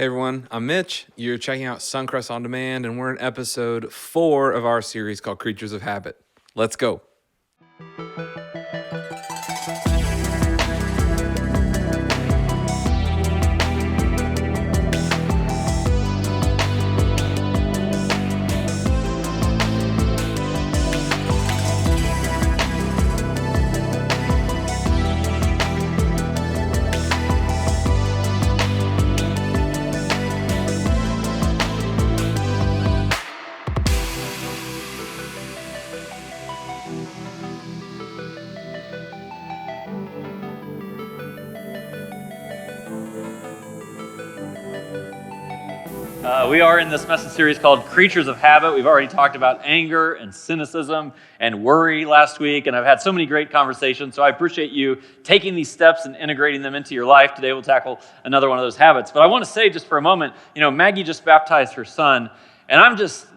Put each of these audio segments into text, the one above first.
Hey everyone, I'm Mitch. You're checking out Suncrest On Demand, and we're in episode 4 of our series called Creatures of Habit. Let's go. We are in this message series called Creatures of Habit. We've already talked about anger and cynicism and worry last week, and I've had so many great conversations, so I appreciate you taking these steps and integrating them into your life. Today we'll tackle another one of those habits. But I want to say just for a moment, Maggie just baptized her son, and I'm just,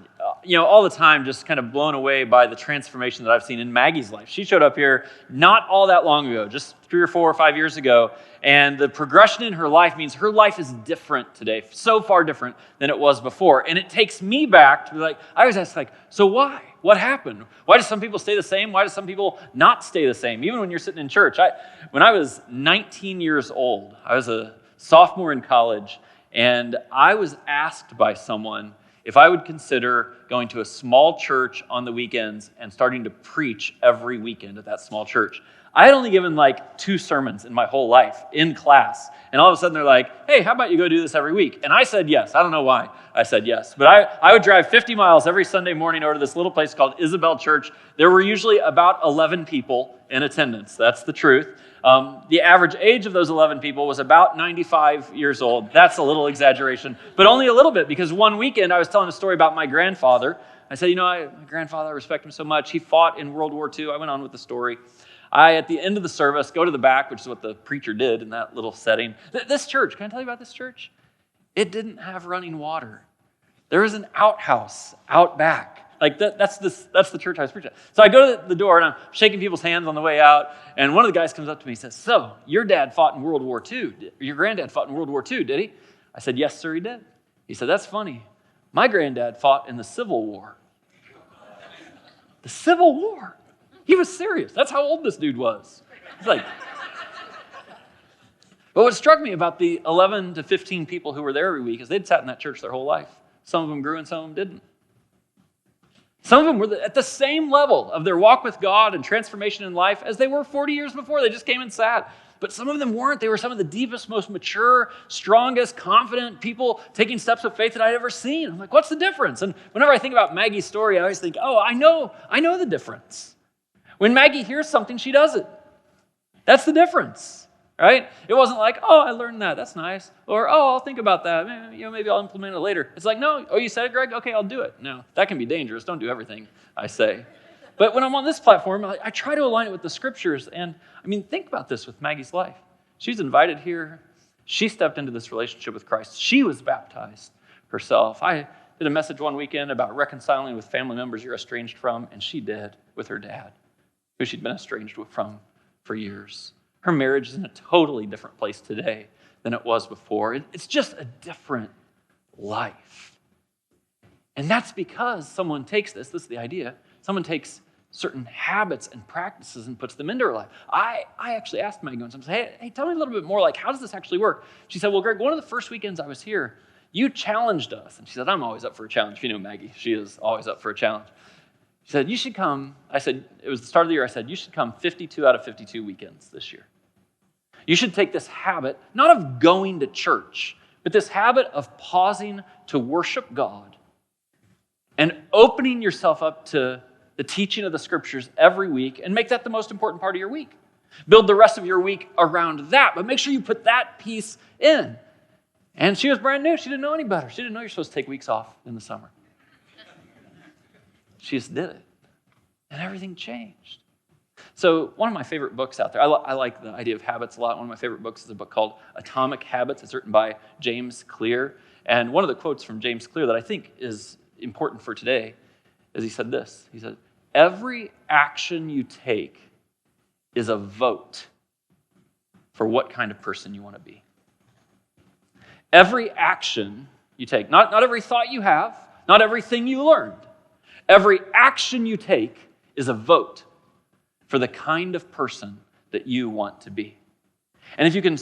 all the time just kind of blown away by the transformation that I've seen in Maggie's life. She showed up here not all that long ago, just 3 or 4 or 5 years ago, and the progression in her life means her life is different today, so far different than it was before. And it takes me back to be like, I always ask, so why? What happened? Why do some people stay the same? Why do some people not stay the same? Even when you're sitting in church. When I was 19 years old, I was a sophomore in college, and I was asked by someone if I would consider going to a small church on the weekends and starting to preach every weekend at that small church. I had only given 2 sermons in my whole life in class. And all of a sudden they're like, hey, how about you go do this every week? And I said yes. I don't know why I said yes. But I would drive 50 miles every Sunday morning over to this little place called Isabel Church. There were usually about 11 people in attendance. That's the truth. The average age of those 11 people was about 95 years old. That's a little exaggeration, but only a little bit, because one weekend I was telling a story about my grandfather. I said, my grandfather, I respect him so much. He fought in World War II. I went on with the story. At the end of the service, go to the back, which is what the preacher did in that little setting. This church, can I tell you about this church? It didn't have running water. There was an outhouse out back. That's the church I was preaching at. So I go to the door, and I'm shaking people's hands on the way out, and one of the guys comes up to me and says, so, your dad fought in World War II. Your granddad fought in World War II, did he? I said, yes, sir, he did. He said, that's funny. My granddad fought in the Civil War. The Civil War? He was serious. That's how old this dude was. He's like... But what struck me about the 11 to 15 people who were there every week is they'd sat in that church their whole life. Some of them grew and some of them didn't. Some of them were at the same level of their walk with God and transformation in life as they were 40 years before. They just came and sat. But some of them weren't. They were some of the deepest, most mature, strongest, confident people taking steps of faith that I'd ever seen. I'm like, what's the difference? And whenever I think about Maggie's story, I always think, I know the difference. When Maggie hears something, she does it. That's the difference, right? It wasn't like, I learned that. That's nice. Or, I'll think about that. Maybe I'll implement it later. It's like, no, you said it, Greg? Okay, I'll do it. No, that can be dangerous. Don't do everything I say. But when I'm on this platform, I try to align it with the scriptures. And, think about this with Maggie's life. She's invited here. She stepped into this relationship with Christ. She was baptized herself. I did a message one weekend about reconciling with family members you're estranged from, and she did with her dad, who she'd been estranged from for years. Her marriage is in a totally different place today than it was before. It's just a different life. And that's because someone takes this is the idea, someone takes certain habits and practices and puts them into her life. I actually asked Maggie once, I said, hey, tell me a little bit more, how does this actually work? She said, well, Greg, one of the first weekends I was here, you challenged us. And she said, I'm always up for a challenge. If you know Maggie, she is always up for a challenge. She said, you should come. I said, it was the start of the year. I said, you should come 52 out of 52 weekends this year. You should take this habit, not of going to church, but this habit of pausing to worship God and opening yourself up to the teaching of the scriptures every week and make that the most important part of your week. Build the rest of your week around that, but make sure you put that piece in. And she was brand new. She didn't know any better. She didn't know you're supposed to take weeks off in the summer. She just did it, and everything changed. So one of my favorite books out there, I like the idea of habits a lot. One of my favorite books is a book called Atomic Habits. It's written by James Clear. And one of the quotes from James Clear that I think is important for today is he said this. He said, every action you take is a vote for what kind of person you want to be. Every action you take, not every thought you have, not everything you learned, every action you take is a vote for the kind of person that you want to be. And if you can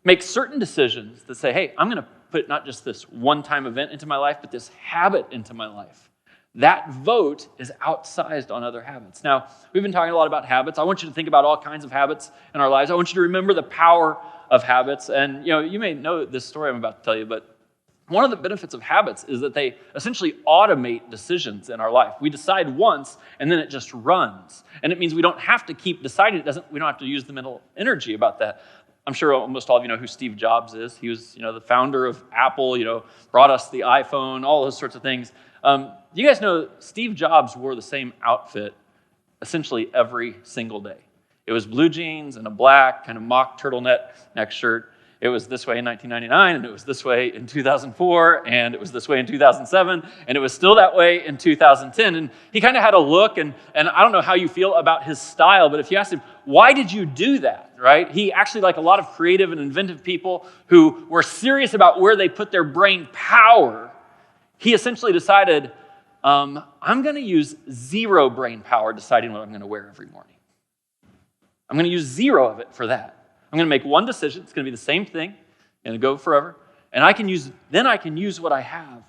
make certain decisions that say, hey, I'm going to put not just this one-time event into my life, but this habit into my life, that vote is outsized on other habits. Now, we've been talking a lot about habits. I want you to think about all kinds of habits in our lives. I want you to remember the power of habits. And you may know this story I'm about to tell you, but one of the benefits of habits is that they essentially automate decisions in our life. We decide once, and then it just runs. And it means we don't have to keep deciding. We don't have to use the mental energy about that. I'm sure almost all of you know who Steve Jobs is. He was, the founder of Apple, brought us the iPhone, all those sorts of things. You guys know Steve Jobs wore the same outfit essentially every single day. It was blue jeans and a black kind of mock turtleneck shirt. It was this way in 1999, and it was this way in 2004, and it was this way in 2007, and it was still that way in 2010. And he kind of had a look, and I don't know how you feel about his style, but if you asked him, why did you do that, right? He actually, like a lot of creative and inventive people who were serious about where they put their brain power, he essentially decided, I'm going to use zero brain power deciding what I'm going to wear every morning. I'm going to use zero of it for that. I'm going to make one decision. It's going to be the same thing, and it'll go forever. And I can use what I have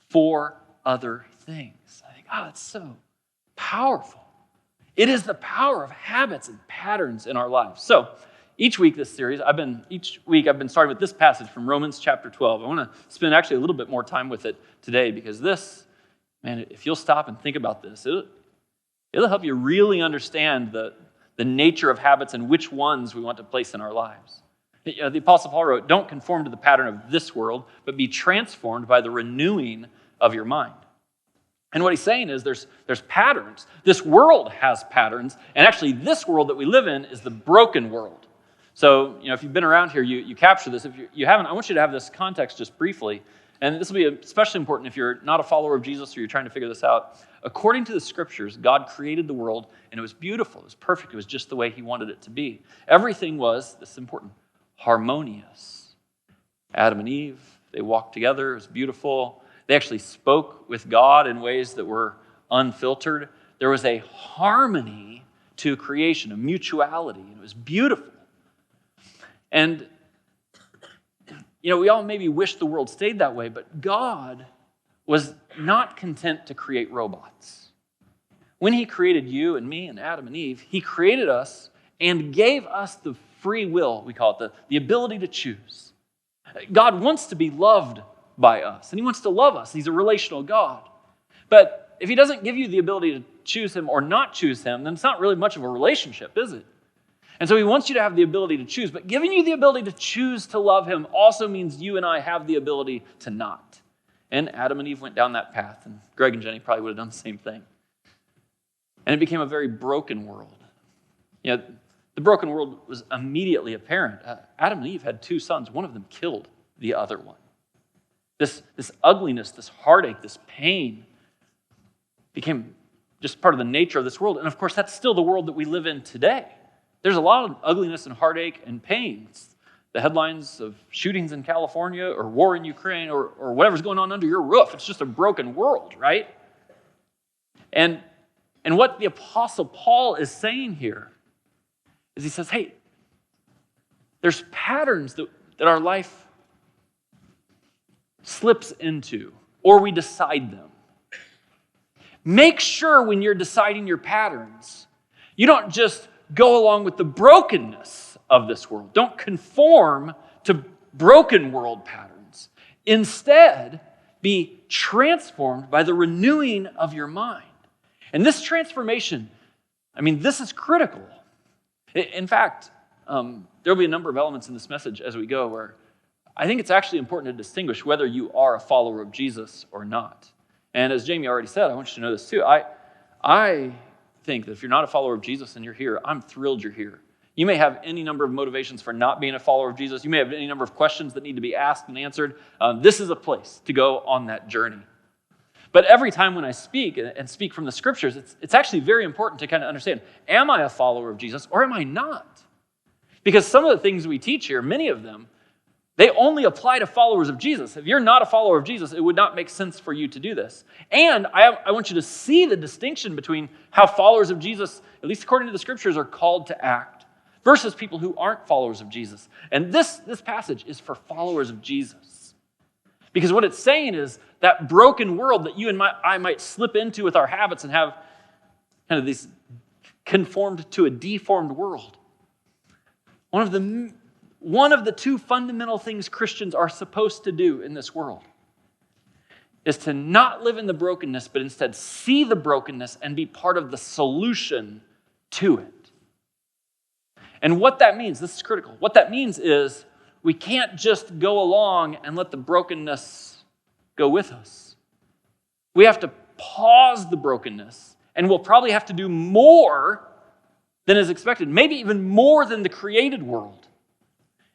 for other things. I think, that's so powerful. It is the power of habits and patterns in our lives. So each week this series, I've been starting with this passage from Romans chapter 12. I want to spend actually a little bit more time with it today because this, man, if you'll stop and think about this, it'll help you really understand the nature of habits and which ones we want to place in our lives. The Apostle Paul wrote, don't conform to the pattern of this world, but be transformed by the renewing of your mind. And what he's saying is there's patterns. This world has patterns, and actually this world that we live in is the broken world. So, if you've been around here, you capture this. If you haven't, I want you to have this context just briefly. And this will be especially important if you're not a follower of Jesus or you're trying to figure this out. According to the scriptures, God created the world, and it was beautiful. It was perfect. It was just the way he wanted it to be. Everything was, this is important, harmonious. Adam and Eve, they walked together. It was beautiful. They actually spoke with God in ways that were unfiltered. There was a harmony to creation, a mutuality, and it was beautiful. And we all maybe wish the world stayed that way, but God was not content to create robots. When he created you and me and Adam and Eve, he created us and gave us the free will, we call it, the ability to choose. God wants to be loved by us, and he wants to love us. He's a relational God. But if he doesn't give you the ability to choose him or not choose him, then it's not really much of a relationship, is it? And so he wants you to have the ability to choose, but giving you the ability to choose to love him also means you and I have the ability to not. And Adam and Eve went down that path, and Greg and Jenny probably would have done the same thing. And it became a very broken world. The broken world was immediately apparent. Adam and Eve had two sons. One of them killed the other one. This ugliness, this heartache, this pain became just part of the nature of this world. And of course, that's still the world that we live in today. There's a lot of ugliness and heartache and pain. It's the headlines of shootings in California or war in Ukraine or whatever's going on under your roof. It's just a broken world, right? And what the Apostle Paul is saying here is he says, hey, there's patterns that our life slips into, or we decide them. Make sure when you're deciding your patterns, you don't just go along with the brokenness of this world. Don't conform to broken world patterns. Instead, be transformed by the renewing of your mind. And this transformation, this is critical. In fact, there will be a number of elements in this message as we go where I think it's actually important to distinguish whether you are a follower of Jesus or not. And as Jamie already said, I want you to know this too. I think that if you're not a follower of Jesus and you're here, I'm thrilled you're here. You may have any number of motivations for not being a follower of Jesus. You may have any number of questions that need to be asked and answered. This is a place to go on that journey. But every time when I speak and speak from the scriptures, it's actually very important to kind of understand, am I a follower of Jesus or am I not? Because some of the things we teach here, many of them, They only apply to followers of Jesus. If you're not a follower of Jesus, it would not make sense for you to do this. And I want you to see the distinction between how followers of Jesus, at least according to the scriptures, are called to act versus people who aren't followers of Jesus. And this passage is for followers of Jesus. Because what it's saying is that broken world that you and I might slip into with our habits and have kind of this conformed to a deformed world. One of the two fundamental things Christians are supposed to do in this world is to not live in the brokenness, but instead see the brokenness and be part of the solution to it. And what that means, this is critical, what that means is we can't just go along and let the brokenness go with us. We have to pause the brokenness, and we'll probably have to do more than is expected, maybe even more than the created world,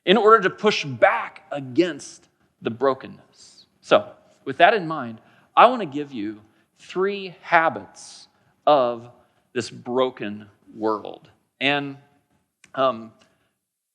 in order to push back against the brokenness. So, with that in mind, I want to give you 3 habits of this broken world. And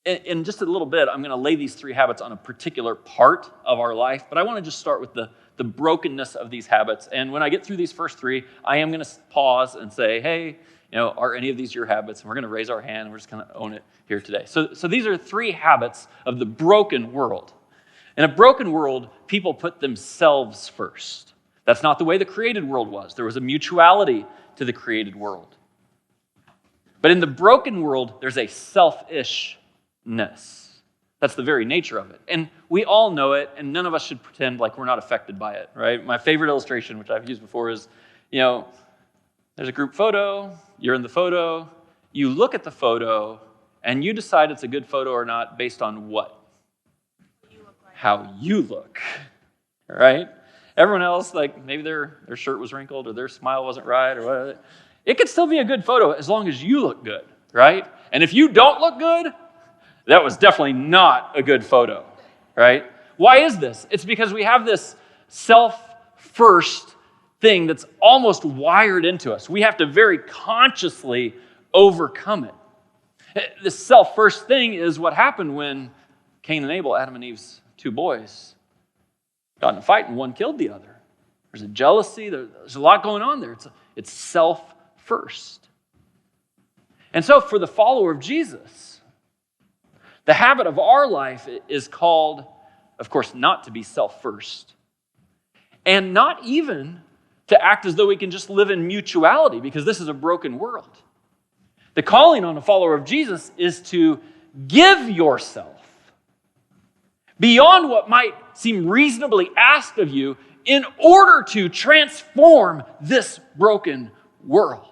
in just a little bit, I'm going to lay these 3 habits on a particular part of our life, but I want to just start with the brokenness of these habits. And when I get through these first 3, I am going to pause and say, hey, are any of these your habits? And we're going to raise our hand, and we're just going to own it here today. So these are 3 habits of the broken world. In a broken world, people put themselves first. That's not the way the created world was. There was a mutuality to the created world. But in the broken world, there's a selfishness. That's the very nature of it. And we all know it, and none of us should pretend like we're not affected by it, right? My favorite illustration, which I've used before, is, there's a group photo, you're in the photo, you look at the photo, and you decide it's a good photo or not based on what? How you look, right? Everyone else, like maybe their shirt was wrinkled or their smile wasn't right or whatever. It could still be a good photo as long as you look good, right? And if you don't look good, that was definitely not a good photo, right? Why is this? It's because we have this self-first thing that's almost wired into us. We have to very consciously overcome it. This self-first thing is what happened when Cain and Abel, Adam and Eve's 2 boys, got in a fight and one killed the other. There's a jealousy, there's a lot going on there. It's self-first. And so for the follower of Jesus, the habit of our life is called, of course, not to be self-first. And not even to act as though we can just live in mutuality, because this is a broken world. The calling on a follower of Jesus is to give yourself beyond what might seem reasonably asked of you in order to transform this broken world.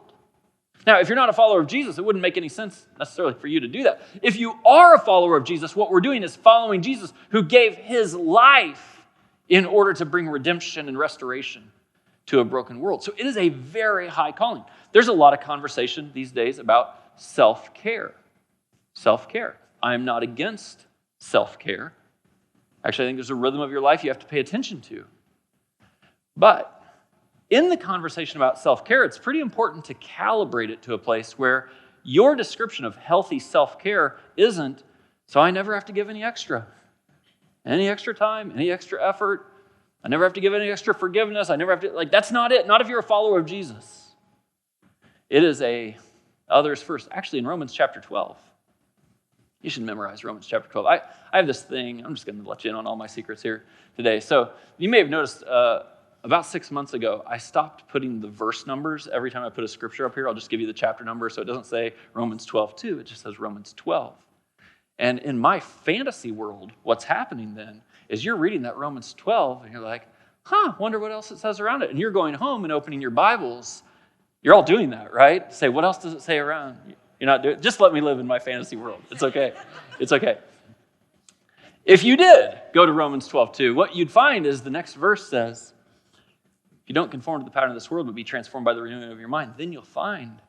Now, if you're not a follower of Jesus, it wouldn't make any sense necessarily for you to do that. If you are a follower of Jesus, what we're doing is following Jesus, who gave his life in order to bring redemption and restoration to a broken world. So it is a very high calling. There's a lot of conversation these days about self-care. Self-care. I'm not against self-care. Actually, I think there's a rhythm of your life you have to pay attention to. But in the conversation about self-care, it's pretty important to calibrate it to a place where your description of healthy self-care isn't, so I never have to give any extra time, any extra effort. I never have to give any extra forgiveness. I never have to, that's not it. Not if you're a follower of Jesus. It is a others first. Actually, in Romans chapter 12, you should memorize Romans chapter 12. I have this thing. I'm just going to let you in on all my secrets here today. So you may have noticed about 6 months ago, I stopped putting the verse numbers. Every time I put a scripture up here, I'll just give you the chapter number. So it doesn't say Romans 12:2. It just says Romans 12. And in my fantasy world, what's happening then is you're reading that Romans 12 and you're like, wonder what else it says around it. And you're going home and opening your Bibles. You're all doing that, right? Say, what else does it say around? You're not doing it. Just let me live in my fantasy world. It's okay. It's okay. If you did go to Romans 12:2, what you'd find is the next verse says, if you don't conform to the pattern of this world, but be transformed by the renewing of your mind, then you'll find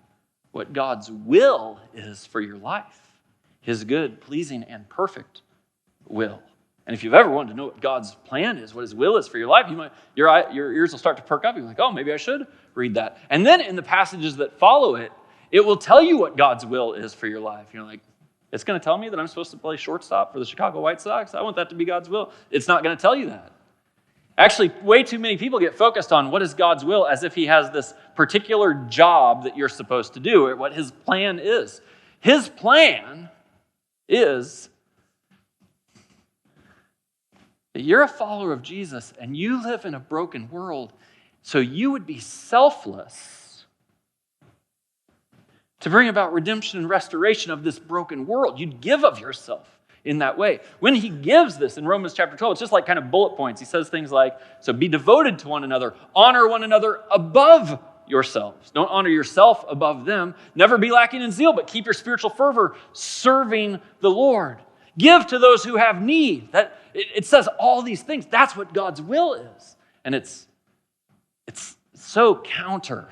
what God's will is for your life. His good, pleasing, and perfect will. And if you've ever wanted to know what God's plan is, what his will is for your life, your ears will start to perk up. You're like, oh, maybe I should read that. And then in the passages that follow it, it will tell you what God's will is for your life. You're like, It's going to tell me that I'm supposed to play shortstop for the Chicago White Sox. I want that to be God's will. It's not going to tell you that. Actually, way too many people get focused on what is God's will as if he has this particular job that you're supposed to do, or what his plan is. His plan is that you're a follower of Jesus and you live in a broken world, so you would be selfless to bring about redemption and restoration of this broken world. You'd give of yourself in that way. When he gives this in Romans chapter 12, it's just like kind of bullet points. He says things like, so be devoted to one another, honor one another above yourselves. Don't honor yourself above them. Never be lacking in zeal, but keep your spiritual fervor serving the Lord. Give to those who have need. It says all these things. That's what God's will is. And it's so counter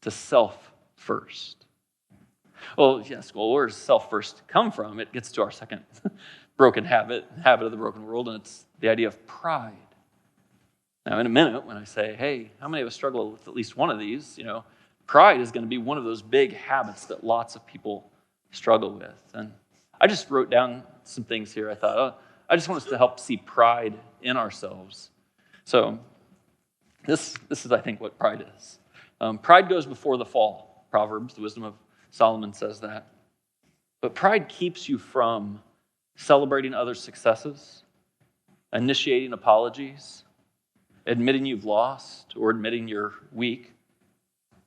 to self first. Well, yes, where does self first come from? It gets to our second broken habit of the broken world, and it's the idea of pride. Now, in a minute, when I say, hey, how many of us struggle with at least one of these? Pride is going to be one of those big habits that lots of people struggle with. And I just wrote down some things here. I thought, I just want us to help see pride in ourselves. So this is, I think, what pride is. Pride goes before the fall. Proverbs, the wisdom of Solomon says that. But pride keeps you from celebrating others' successes, initiating apologies, admitting you've lost or admitting you're weak.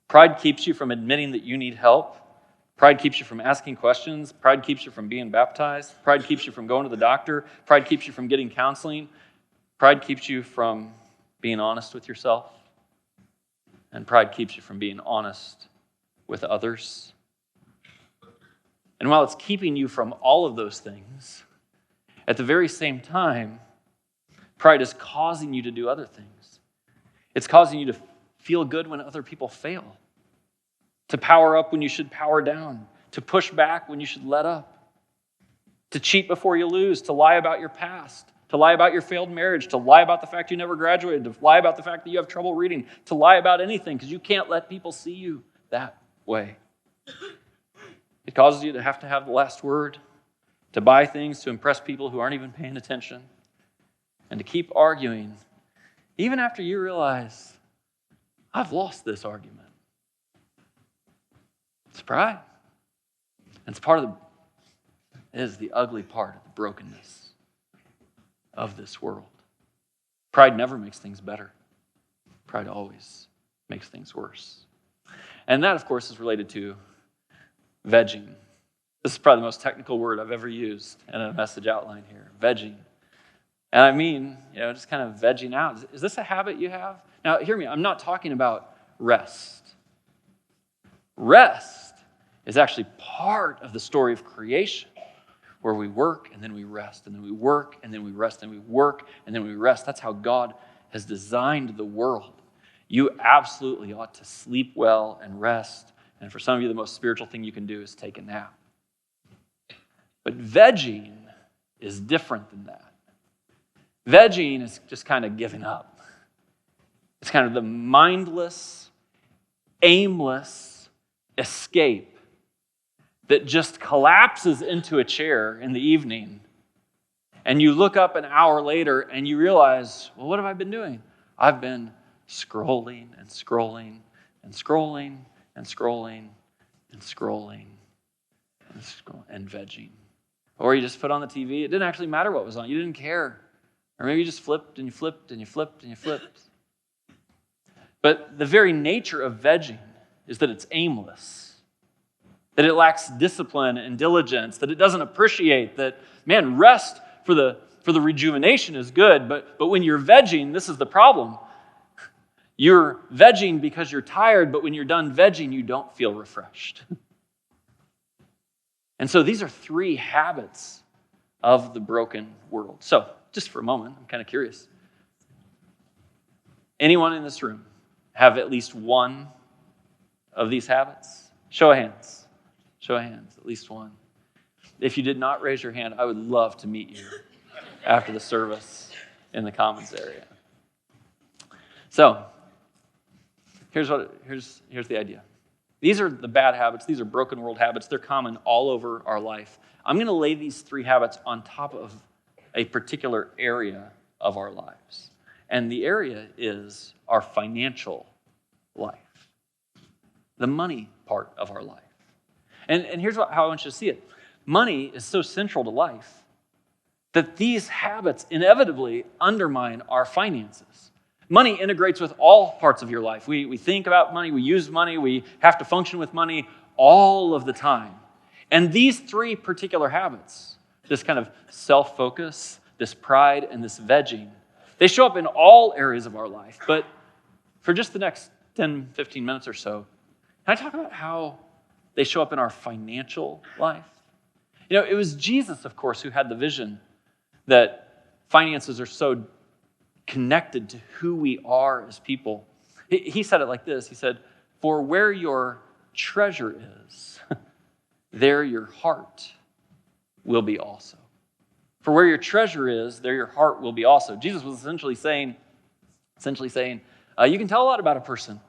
Pride keeps you from admitting that you need help. Pride keeps you from asking questions. Pride keeps you from being baptized. Pride keeps you from going to the doctor. Pride keeps you from getting counseling. Pride keeps you from being honest with yourself. And pride keeps you from being honest with others. And while it's keeping you from all of those things, at the very same time, pride is causing you to do other things. It's causing you to feel good when other people fail, to power up when you should power down, to push back when you should let up, to cheat before you lose, to lie about your past, to lie about your failed marriage, to lie about the fact you never graduated, to lie about the fact that you have trouble reading, to lie about anything because you can't let people see you that way. It causes you to have the last word, to buy things to impress people who aren't even paying attention, and to keep arguing, even after you realize, I've lost this argument. It's pride. And it is the ugly part of the brokenness of this world. Pride never makes things better. Pride always makes things worse. And that, of course, is related to vegging. This is probably the most technical word I've ever used in a message outline here. Vegging. And I mean, just kind of vegging out. Is this a habit you have? Now, hear me. I'm not talking about rest. Rest is actually part of the story of creation, where we work and then we rest, and then we work and then we rest, and we work and then we rest. That's how God has designed the world. You absolutely ought to sleep well and rest. And for some of you, the most spiritual thing you can do is take a nap. But vegging is different than that. Vegging is just kind of giving up. It's kind of the mindless, aimless escape that just collapses into a chair in the evening. And you look up an hour later and you realize, well, what have I been doing? I've been scrolling and scrolling and scrolling and scrolling and scrolling and vegging. Or you just put on the TV. It didn't actually matter what was on. You didn't care. Or maybe you just flipped and you flipped and you flipped and you flipped. But the very nature of vegging is that it's aimless, that it lacks discipline and diligence, that it doesn't appreciate that, man, rest for the rejuvenation is good, but when you're vegging, this is the problem. You're vegging because you're tired, but when you're done vegging, you don't feel refreshed. And so these are three habits of the broken world. So, just for a moment, I'm kind of curious. Anyone in this room have at least one of these habits? Show of hands. Show of hands, at least one. If you did not raise your hand, I would love to meet you after the service in the commons area. So, here's the idea. These are the bad habits. These are broken world habits. They're common all over our life. I'm going to lay these 3 habits on top of a particular area of our lives. And the area is our financial life, the money part of our life. And here's how I want you to see it. Money is so central to life that these habits inevitably undermine our finances. Money integrates with all parts of your life. We think about money, we use money, we have to function with money all of the time. And these 3 particular habits, this kind of self-focus, this pride, and this vegging, they show up in all areas of our life. But for just the next 10, 15 minutes or so, can I talk about how they show up in our financial life? You know, it was Jesus, of course, who had the vision that finances are so connected to who we are as people. He said it like this. He said, "For where your treasure is, there your heart will be also." For where your treasure is, there your heart will be also. Jesus was essentially saying, you can tell a lot about a person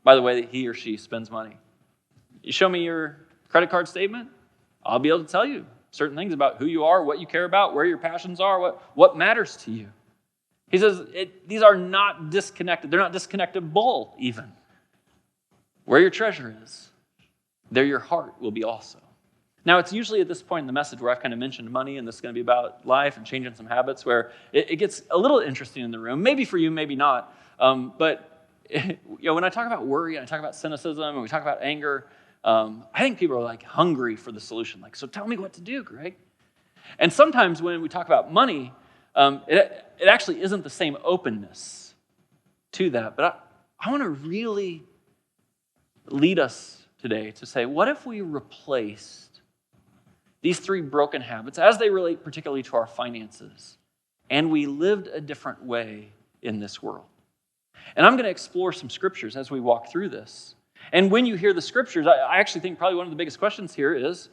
by the way that he or she spends money. You show me your credit card statement, I'll be able to tell you certain things about who you are, what you care about, where your passions are, what matters to you. He says these are not disconnected. They're not disconnectable even. Where your treasure is, there your heart will be also. Now, it's usually at this point in the message where I've kind of mentioned money, and this is going to be about life and changing some habits, where it gets a little interesting in the room. Maybe for you, maybe not. But when I talk about worry, and I talk about cynicism, and we talk about anger, I think people are like hungry for the solution. Like, so tell me what to do, Greg. And sometimes when we talk about money, it actually isn't the same openness to that. But I want to really lead us today to say, what if we replaced these 3 broken habits as they relate particularly to our finances, and we lived a different way in this world? And I'm going to explore some scriptures as we walk through this. And when you hear the scriptures, I actually think probably one of the biggest questions here is,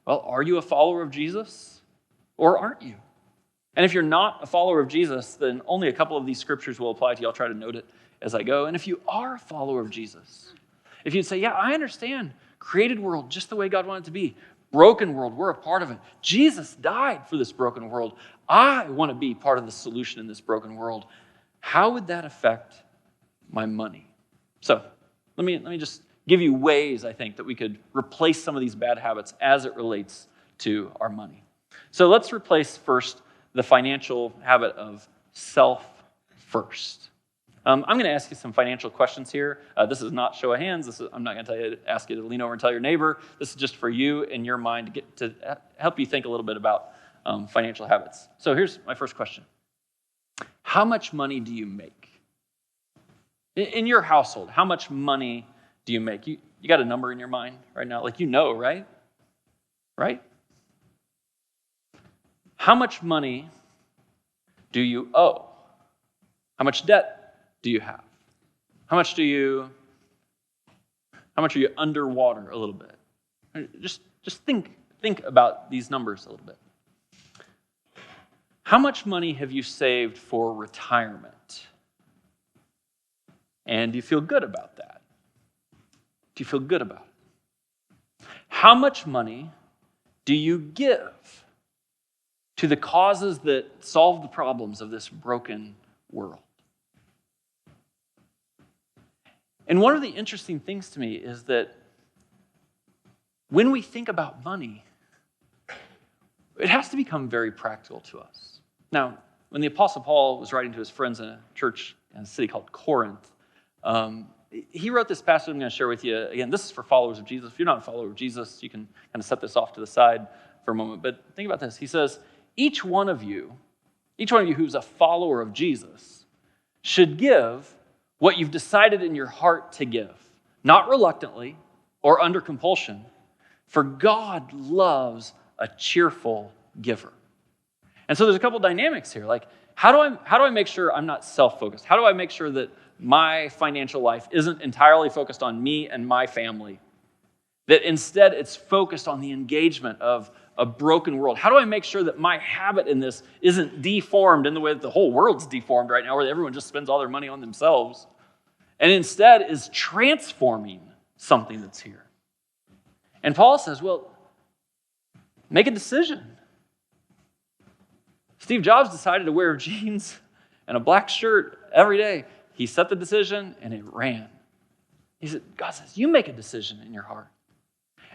well, are you a follower of Jesus or aren't you? And if you're not a follower of Jesus, then only a couple of these scriptures will apply to you. I'll try to note it as I go. And if you are a follower of Jesus, if you'd say, yeah, I understand, created world just the way God wanted it to be, broken world, we're a part of it. Jesus died for this broken world. I want to be part of the solution in this broken world. How would that affect my money? So let me just give you ways, I think, that we could replace some of these bad habits as it relates to our money. So let's replace first the financial habit of self-first. I'm going to ask you some financial questions here. This is not show of hands. I'm not going to ask you to lean over and tell your neighbor. This is just for you in your mind to help you think a little bit about financial habits. So here's my first question. How much money do you make? In your household, how much money do you make? You got a number in your mind right now? Like, right? Right? How much money do you owe? How much debt do you have? How much are you underwater a little bit? Just think about these numbers a little bit. How much money have you saved for retirement? And do you feel good about that? Do you feel good about it? How much money do you give to the causes that solve the problems of this broken world? And one of the interesting things to me is that when we think about money, it has to become very practical to us. Now, when the Apostle Paul was writing to his friends in a church in a city called Corinth, he wrote this passage I'm going to share with you. Again, this is for followers of Jesus. If you're not a follower of Jesus, you can kind of set this off to the side for a moment. But think about this. He says, each one of you who's a follower of Jesus should give what you've decided in your heart to give, not reluctantly or under compulsion, for God loves a cheerful giver. And so there's a couple dynamics here. Like, how do I make sure I'm not self-focused? How do I make sure that my financial life isn't entirely focused on me and my family? That instead it's focused on the engagement of a broken world. How do I make sure that my habit in this isn't deformed in the way that the whole world's deformed right now, where everyone just spends all their money on themselves, and instead is transforming something that's here. And Paul says, well, make a decision. Steve Jobs decided to wear jeans and a black shirt every day. He set the decision and it ran. He said, God says, you make a decision in your heart.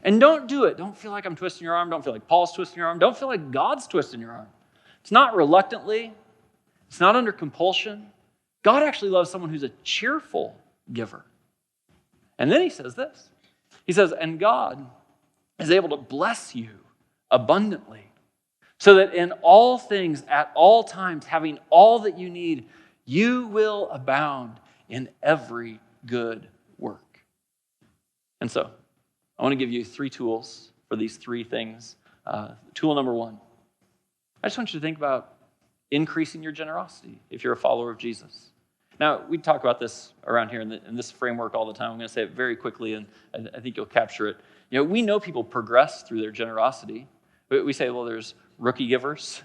And don't do it. Don't feel like I'm twisting your arm. Don't feel like Paul's twisting your arm. Don't feel like God's twisting your arm. It's not reluctantly. It's not under compulsion. God actually loves someone who's a cheerful giver. And then he says this. He says, and God is able to bless you abundantly, so that in all things, at all times, having all that you need, you will abound in every good work. And so, I want to give you 3 tools for these 3 things. Tool number 1, I just want you to think about increasing your generosity if you're a follower of Jesus. Now, we talk about this around here in this framework all the time. I'm going to say it very quickly, and I think you'll capture it. You know, we know people progress through their generosity. We say, well, there's rookie givers,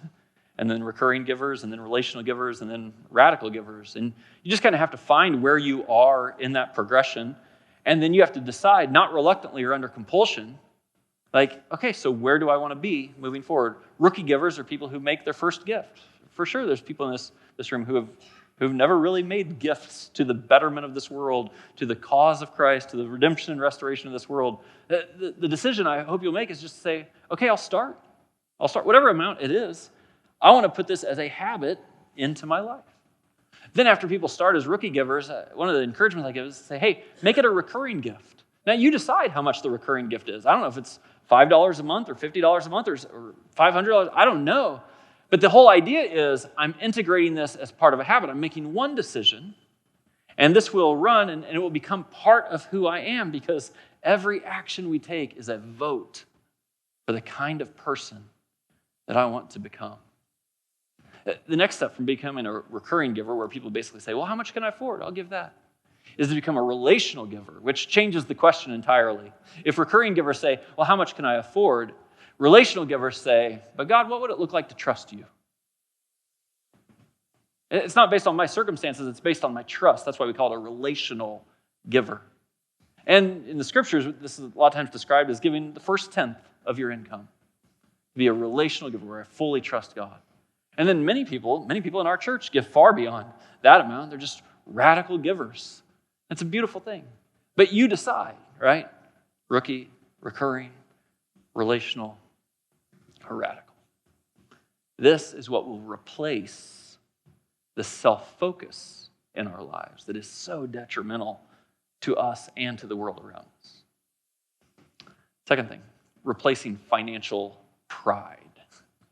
and then recurring givers, and then relational givers, and then radical givers. And you just kind of have to find where you are in that progression, and then you have to decide, not reluctantly or under compulsion, like, okay, so where do I want to be moving forward? Rookie givers are people who make their first gift. For sure, there's people in this room who've never really made gifts to the betterment of this world, to the cause of Christ, to the redemption and restoration of this world. The decision I hope you'll make is just to say, okay, I'll start. Whatever amount it is. I want to put this as a habit into my life. Then after people start as rookie givers, one of the encouragements I give is to say, hey, make it a recurring gift. Now you decide how much the recurring gift is. I don't know if it's $5 a month or $50 a month or $500. I don't know. But the whole idea is I'm integrating this as part of a habit. I'm making one decision, and this will run, and it will become part of who I am, because every action we take is a vote for the kind of person that I want to become. The next step from becoming a recurring giver, where people basically say, well, how much can I afford? I'll give that, is to become a relational giver, which changes the question entirely. If recurring givers say, well, how much can I afford? Relational givers say, but God, what would it look like to trust you? It's not based on my circumstances, it's based on my trust. That's why we call it a relational giver. And in the scriptures, this is a lot of times described as giving the first 10th of your income. Be a relational giver where I fully trust God. And then many people in our church give far beyond that amount. They're just radical givers. It's a beautiful thing. But you decide, right? Rookie, recurring, relational, or radical. This is what will replace the self-focus in our lives that is so detrimental to us and to the world around us. Second thing, replacing financial pride.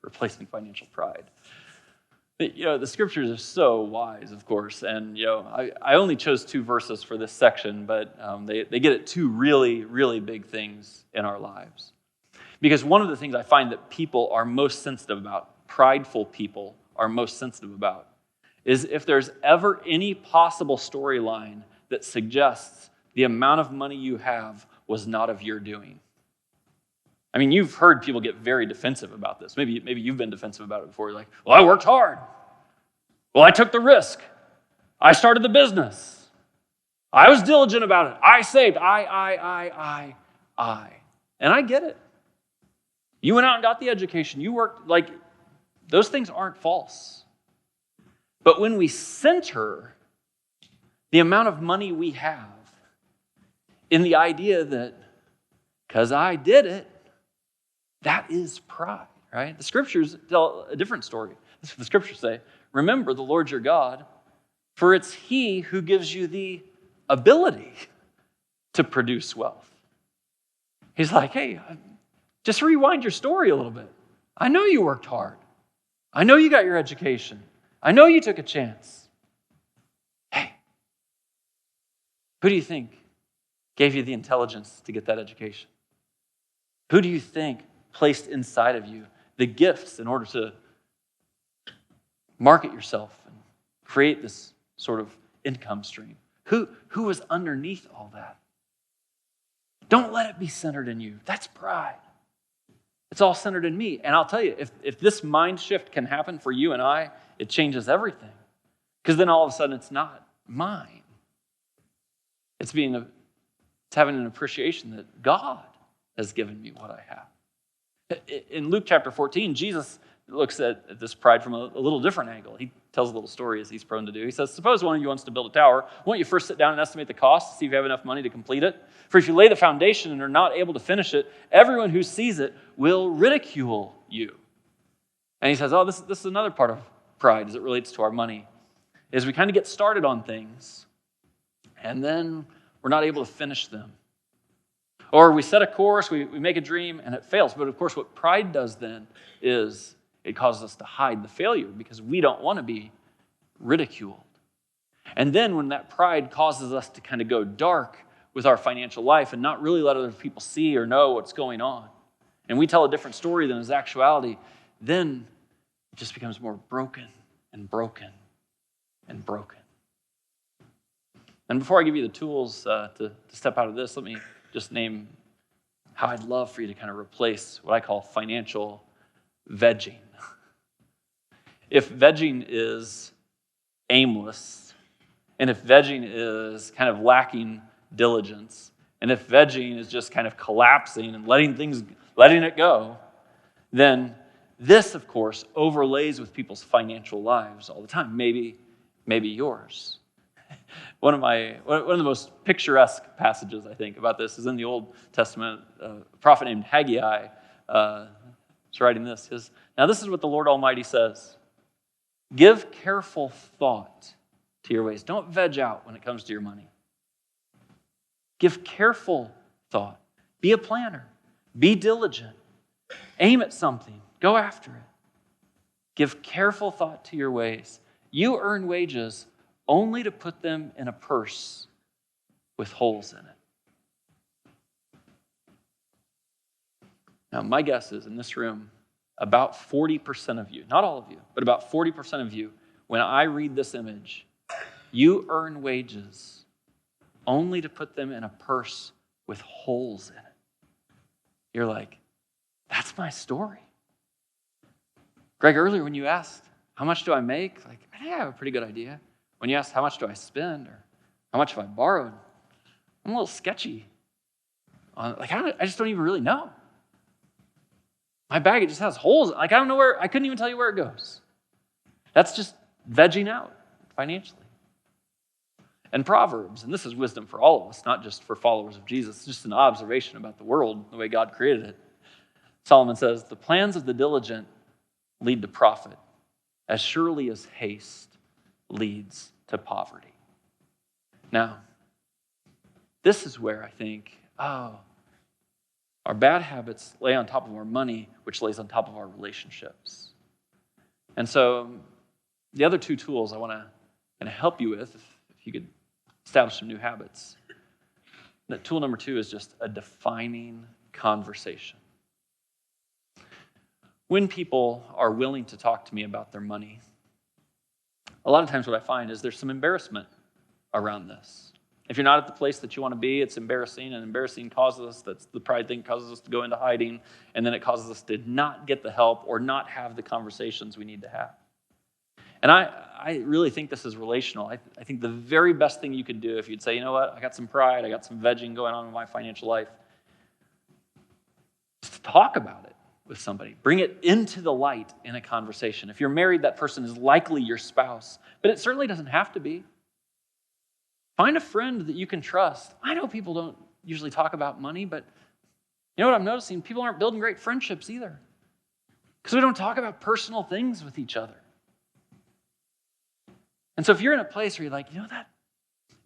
Replacing financial pride. You know, the scriptures are so wise, of course, and I only chose 2 verses for this section, but they get at 2 really, really big things in our lives. Because one of the things I find that people are most sensitive about, prideful people are most sensitive about, is if there's ever any possible storyline that suggests the amount of money you have was not of your doing. I mean, you've heard people get very defensive about this. Maybe you've been defensive about it before. You're like, well, I worked hard. Well, I took the risk. I started the business. I was diligent about it. I saved. I. And I get it. You went out and got the education. You worked, like, those things aren't false. But when we center the amount of money we have in the idea that, because I did it, that is pride, right? The scriptures tell a different story. The scriptures say, remember the Lord your God, for it's He who gives you the ability to produce wealth. He's like, hey, just rewind your story a little bit. I know you worked hard. I know you got your education. I know you took a chance. Hey, who do you think gave you the intelligence to get that education? Who do you think placed inside of you the gifts in order to market yourself and create this sort of income stream? Who was underneath all that? Don't let it be centered in you. That's pride. It's all centered in me. And I'll tell you, if this mind shift can happen for you and I, it changes everything. Because then all of a sudden it's not mine. It's being It's having an appreciation that God has given me what I have. In Luke chapter 14, Jesus looks at this pride from a little different angle. He tells a little story, as he's prone to do. He says, suppose one of you wants to build a tower. Won't you first sit down and estimate the cost to see if you have enough money to complete it? For if you lay the foundation and are not able to finish it, everyone who sees it will ridicule you. And he says, this is another part of pride as it relates to our money, is we kind of get started on things, and then we're not able to finish them. Or we set a course, we make a dream, and it fails. But of course, what pride does then is it causes us to hide the failure because we don't want to be ridiculed. And then when that pride causes us to kind of go dark with our financial life and not really let other people see or know what's going on, and we tell a different story than is actuality, then it just becomes more broken and broken and broken. And before I give you the tools to step out of this, let me just name how I'd love for you to kind of replace what I call financial vegging. If vegging is aimless, and if vegging is kind of lacking diligence, and if vegging is just kind of collapsing and letting it go, then this, of course, overlays with people's financial lives all the time, maybe yours. One of the most picturesque passages, I think, about this is in the Old Testament. A prophet named Haggai is writing this. Now this is what the Lord Almighty says. Give careful thought to your ways. Don't veg out when it comes to your money. Give careful thought. Be a planner. Be diligent. Aim at something. Go after it. Give careful thought to your ways. You earn wages only to put them in a purse with holes in it. Now, my guess is in this room, about 40% of you, not all of you, but about 40% of you, when I read this image, you earn wages only to put them in a purse with holes in it. You're like, that's my story. Greg, earlier when you asked, how much do I make? Like, I think I have a pretty good idea. When you asked, how much do I spend? Or how much have I borrowed? I'm a little sketchy. I just don't even really know. My bag, it just has holes. I don't know where, I couldn't even tell you where it goes. That's just vegging out financially. And Proverbs, and this is wisdom for all of us, not just for followers of Jesus, it's just an observation about the world, the way God created it. Solomon says, the plans of the diligent lead to profit, as surely as haste leads to poverty. Now, this is where I think, our bad habits lay on top of our money, which lays on top of our relationships. And so the other two tools I want to kind of help you with, if you could establish some new habits. That tool number 2 is just a defining conversation. When people are willing to talk to me about their money, a lot of times what I find is there's some embarrassment around this. If you're not at the place that you want to be, it's embarrassing, and embarrassing causes us, that's the pride thing, causes us to go into hiding, and then it causes us to not get the help or not have the conversations we need to have. And I really think this is relational. I think the very best thing you could do if you'd say, you know what, I got some pride, I got some vegging going on in my financial life, is to talk about it with somebody. Bring it into the light in a conversation. If you're married, that person is likely your spouse, but it certainly doesn't have to be. Find a friend that you can trust. I know people don't usually talk about money, but you know what I'm noticing? People aren't building great friendships either because we don't talk about personal things with each other. And so if you're in a place where you're like, you know that,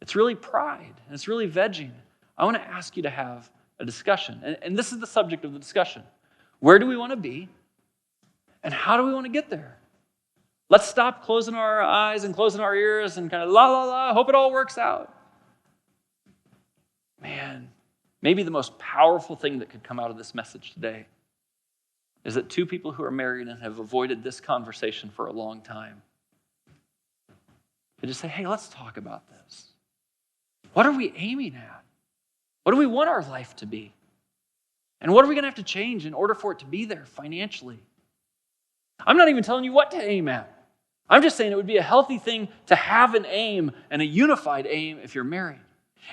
it's really pride and it's really vegging, I want to ask you to have a discussion. And this is the subject of the discussion. Where do we want to be? And how do we want to get there? Let's stop closing our eyes and closing our ears and kind of la, la, la, hope it all works out. Man, maybe the most powerful thing that could come out of this message today is that 2 people who are married and have avoided this conversation for a long time, they just say, hey, let's talk about this. What are we aiming at? What do we want our life to be? And what are we going to have to change in order for it to be there financially? I'm not even telling you what to aim at. I'm just saying it would be a healthy thing to have an aim and a unified aim if you're married.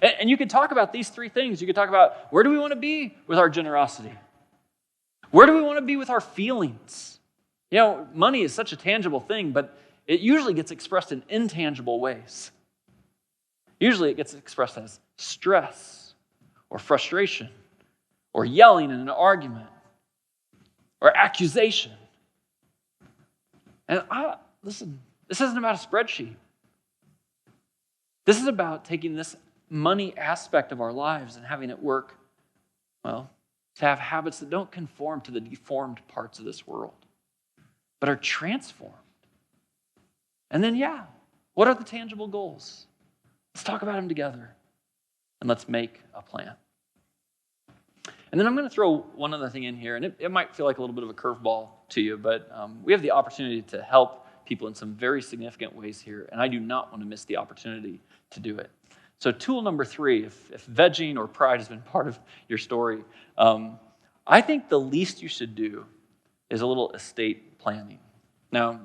And you could talk about these three things. You could talk about, where do we want to be with our generosity? Where do we want to be with our feelings? Money is such a tangible thing, but it usually gets expressed in intangible ways. Usually it gets expressed as stress or frustration or yelling in an argument or accusation. And listen, this isn't about a spreadsheet. This is about taking this money aspect of our lives and having it work, to have habits that don't conform to the deformed parts of this world, but are transformed. And then, what are the tangible goals? Let's talk about them together, and let's make a plan. And then I'm going to throw one other thing in here, and it might feel like a little bit of a curveball to you, but we have the opportunity to help people in some very significant ways here, and I do not want to miss the opportunity to do it. So tool number 3, if vegging or pride has been part of your story, I think the least you should do is a little estate planning. Now,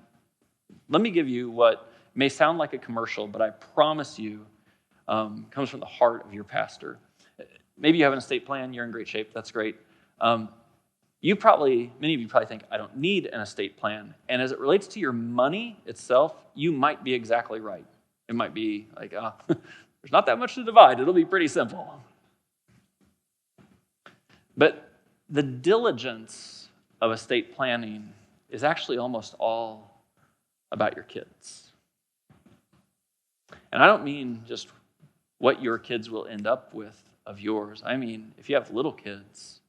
let me give you what may sound like a commercial, but I promise you comes from the heart of your pastor. Maybe you have an estate plan, you're in great shape, that's great. Many of you probably think, I don't need an estate plan. And as it relates to your money itself, you might be exactly right. It might be like, there's not that much to divide, it'll be pretty simple. But the diligence of estate planning is actually almost all about your kids. And I don't mean just what your kids will end up with of yours. I mean, if you have little kids,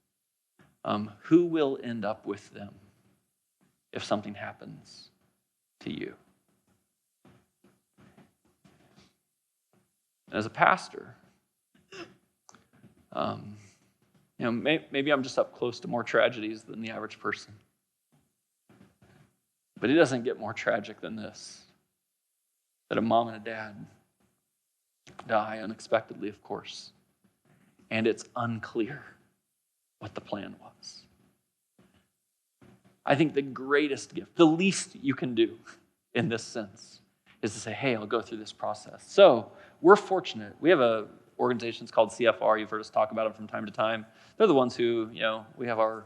who will end up with them if something happens to you? As a pastor, maybe I'm just up close to more tragedies than the average person. But it doesn't get more tragic than this, that a mom and a dad die unexpectedly, of course, and it's unclear what the plan was. I think the greatest gift, the least you can do in this sense, is to say, hey, I'll go through this process. So we're fortunate. We have a organization called CFR. You've heard us talk about them from time to time. They're the ones who, we have our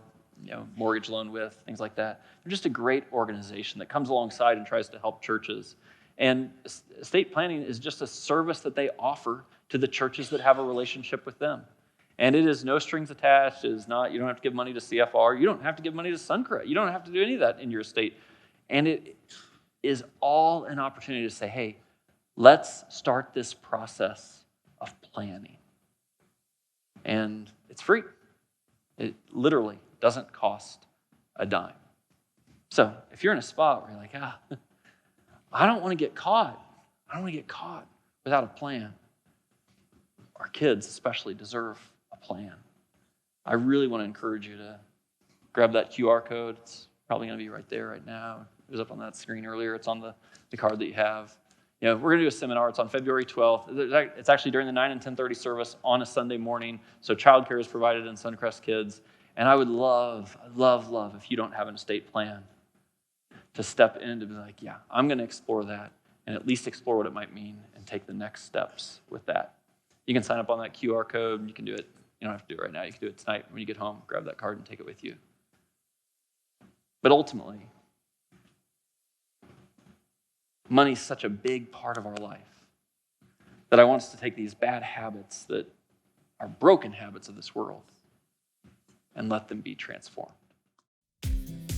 mortgage loan with, things like that. They're just a great organization that comes alongside and tries to help churches. And estate planning is just a service that they offer to the churches that have a relationship with them. And it is no strings attached. It is not, you don't have to give money to CFR. You don't have to give money to Suncrest. You don't have to do any of that in your estate. And it is all an opportunity to say, hey, let's start this process of planning. And it's free. It literally doesn't cost a dime. So if you're in a spot where you're like, I don't want to get caught. I don't want to get caught without a plan. Our kids especially deserve a plan. I really want to encourage you to grab that QR code. It's probably going to be right there right now. It was up on that screen earlier. It's on the card that you have. We're going to do a seminar. It's on February 12th. It's actually during the 9 and 10:30 service on a Sunday morning. So childcare is provided in Suncrest Kids. And I would love if you don't have an estate plan to step in to be like, I'm going to explore that and at least explore what it might mean and take the next steps with that. You can sign up on that QR code. You can do it. You don't have to do it right now. You can do it tonight when you get home. Grab that card and take it with you. But ultimately, money is such a big part of our life that I want us to take these bad habits that are broken habits of this world and let them be transformed.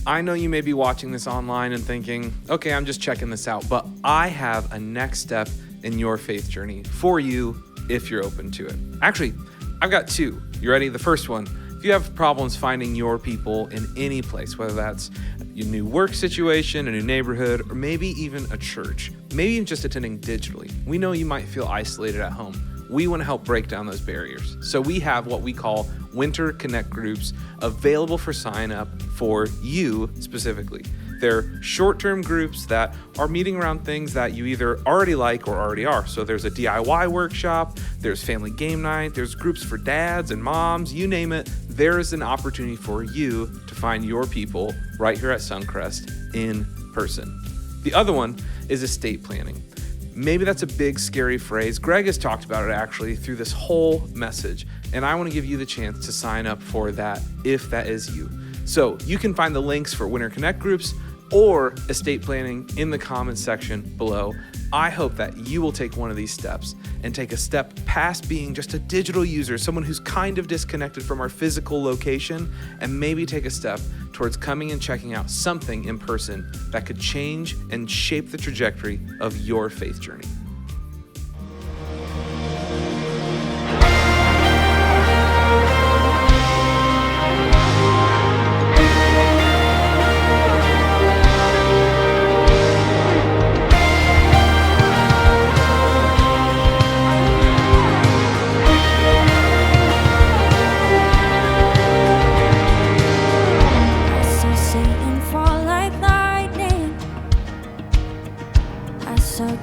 I know you may be watching this online and thinking, okay, I'm just checking this out, but I have a next step in your faith journey for you if you're open to it. Actually, I've got 2. You ready? The first one, if you have problems finding your people in any place, whether that's your new work situation, a new neighborhood, or maybe even a church, maybe even just attending digitally, we know you might feel isolated at home. We want to help break down those barriers. So we have what we call Winter Connect groups available for sign up for you specifically. They're short-term groups that are meeting around things that you either already like or already are. So there's a DIY workshop, there's family game night, there's groups for dads and moms, you name it. There is an opportunity for you to find your people right here at Suncrest in person. The other one is estate planning. Maybe that's a big, scary phrase. Greg has talked about it actually through this whole message, and I want to give you the chance to sign up for that if that is you. So you can find the links for Winter Connect groups or estate planning in the comments section below. I hope that you will take one of these steps and take a step past being just a digital user, someone who's kind of disconnected from our physical location, and maybe take a step towards coming and checking out something in person that could change and shape the trajectory of your faith journey.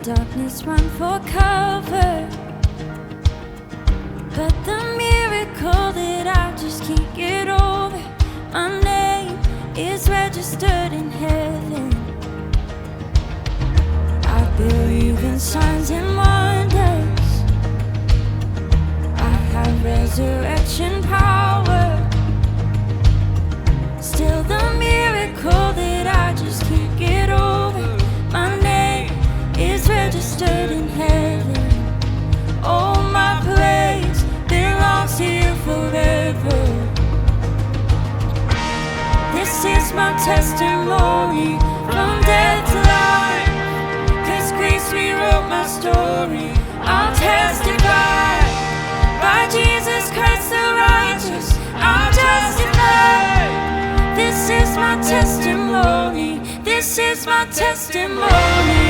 Darkness run for cover, but the miracle that I just can't get over, my name is registered in heaven. I believe in signs and wonders, I have resurrection power. Still the miracle that I just can't get over, my name is registered in heaven. Oh, my praise belongs to you forever. This is my testimony from death to life, 'cause grace rewrote my story. I'll testify by Jesus Christ the righteous. I'll testify. This is my testimony. This is my testimony.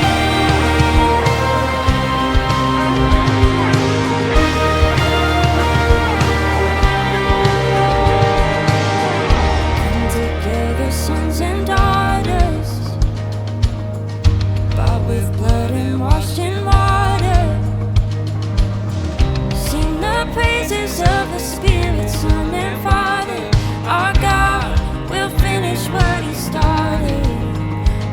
Sons and daughters, bought with blood and washed in water. Sing the praises of the Spirit, Son and Father. Our God will finish what He started.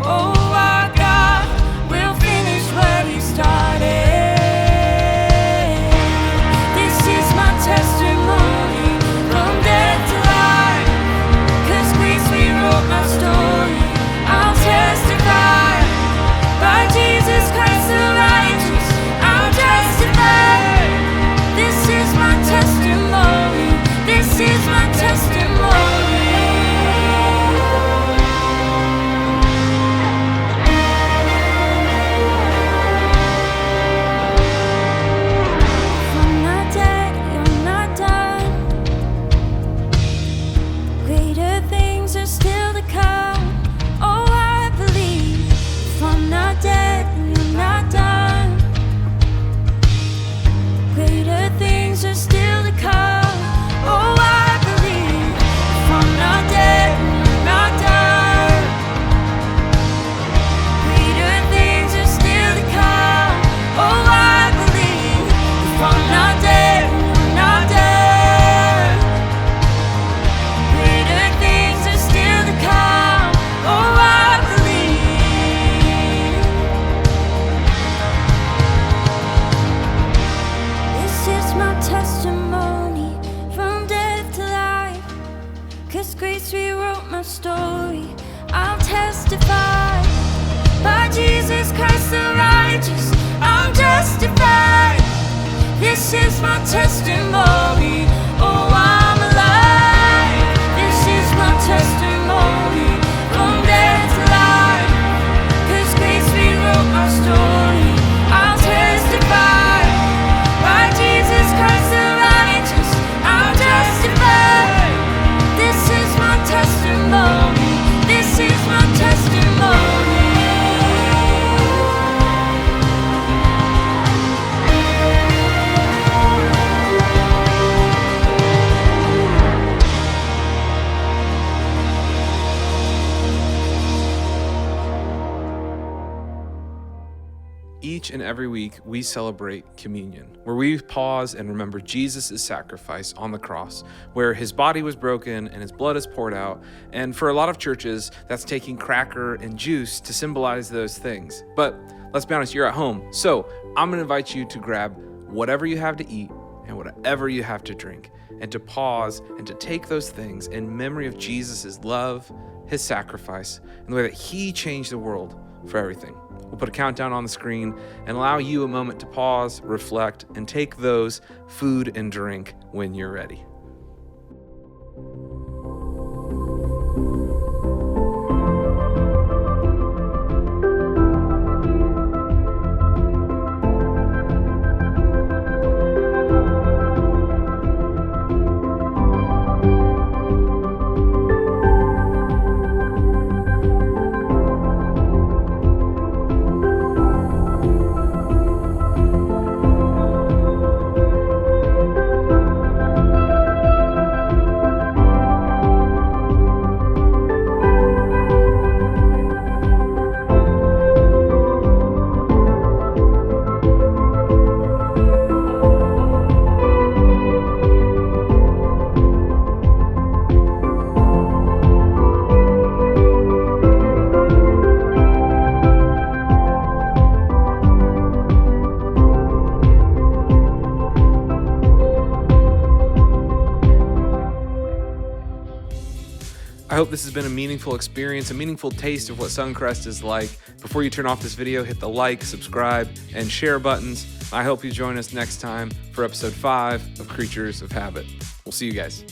Oh, our God will finish what He started. This is my testimony from death to life, 'cause grace rewrote my story. I'll testify by Jesus Christ the righteous. I'll testify. This is my testimony. This is my testimony. If I'm not dead, you're not done. Greater things are still to come. Oh, I believe. If I'm not dead, you're not done. Greater things are still to come. Oh, I believe. If I'm not dead, you're not done. Greater things are still to come. Oh, I believe. If I'm not dead, you're not done. Greater things are still to come. Oh, I believe. This is my testimony from death to life, 'cause grace rewrote my story. I'll testify by Jesus Christ the righteous. I'm justified. This is my testimony. Oh, I'm alive. This is my testimony from death to life, 'cause grace rewrote my story. I'll testify by Jesus Christ the righteous. I'll testify. This is my testimony. This is my testimony. each and every week we celebrate communion, where we pause and remember Jesus' sacrifice on the cross, where his body was broken and his blood is poured out. And for a lot of churches, that's taking cracker and juice to symbolize those things. But let's be honest, you're at home. So I'm going to invite you to grab whatever you have to eat and whatever you have to drink, and to pause and to take those things in memory of Jesus' love, his sacrifice, and the way that he changed the world for everything. We'll put a countdown on the screen and allow you a moment to pause, reflect, and take those food and drink when you're ready. I hope this has been a meaningful experience, a meaningful taste of what Suncrest is like. Before you turn off this video, hit the like, subscribe, and share buttons. I hope you join us next time for episode 5 of Creatures of Habit. We'll see you guys.